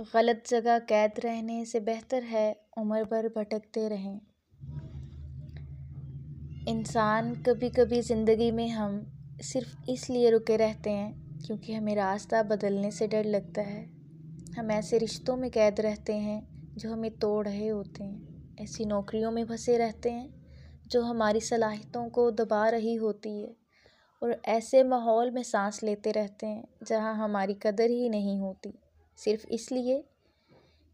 غلط جگہ قید رہنے سے بہتر ہے عمر بھر بھٹکتے رہیں۔ انسان کبھی کبھی زندگی میں ہم صرف اس لیے رکے رہتے ہیں کیونکہ ہمیں راستہ بدلنے سے ڈر لگتا ہے۔ ہم ایسے رشتوں میں قید رہتے ہیں جو ہمیں توڑ رہے ہوتے ہیں، ایسی نوکریوں میں پھنسے رہتے ہیں جو ہماری صلاحیتوں کو دبا رہی ہوتی ہے، اور ایسے ماحول میں سانس لیتے رہتے ہیں جہاں ہماری قدر ہی نہیں ہوتی، صرف اس لیے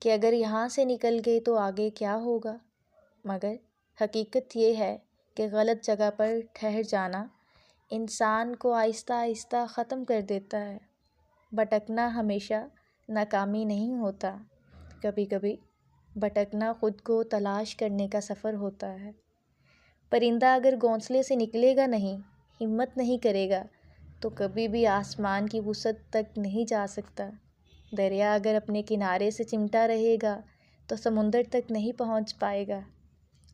کہ اگر یہاں سے نکل گئے تو آگے کیا ہوگا۔ مگر حقیقت یہ ہے کہ غلط جگہ پر ٹھہر جانا انسان کو آہستہ آہستہ ختم کر دیتا ہے۔ بھٹکنا ہمیشہ ناکامی نہیں ہوتا، کبھی کبھی بھٹکنا خود کو تلاش کرنے کا سفر ہوتا ہے۔ پرندہ اگر گھونسلے سے نکلے گا نہیں، ہمت نہیں کرے گا تو کبھی بھی آسمان کی وسعت تک نہیں جا سکتا۔ دریا اگر اپنے کنارے سے چمٹا رہے گا تو سمندر تک نہیں پہنچ پائے گا،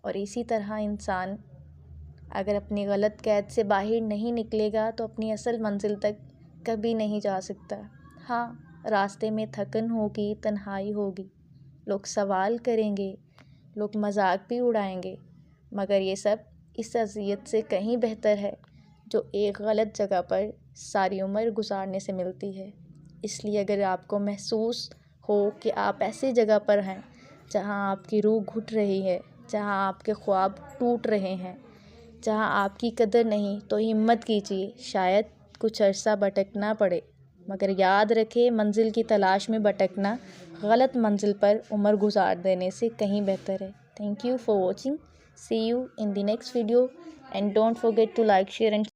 اور اسی طرح انسان اگر اپنی غلط قید سے باہر نہیں نکلے گا تو اپنی اصل منزل تک کبھی نہیں جا سکتا۔ ہاں، راستے میں تھکن ہوگی، تنہائی ہوگی، لوگ سوال کریں گے، لوگ مذاق بھی اڑائیں گے، مگر یہ سب اس اذیت سے کہیں بہتر ہے جو ایک غلط جگہ پر ساری عمر گزارنے سے ملتی ہے۔ اس لیے اگر آپ کو محسوس ہو کہ آپ ایسی جگہ پر ہیں جہاں آپ کی روح گھٹ رہی ہے، جہاں آپ کے خواب ٹوٹ رہے ہیں، جہاں آپ کی قدر نہیں، تو ہمت کیجیے، شاید کچھ عرصہ بھٹکنا پڑے، مگر یاد رکھیں منزل کی تلاش میں بھٹکنا غلط منزل پر عمر گزار دینے سے کہیں بہتر ہے۔ Thank you for watching. See you in the next video and don't forget to like, share and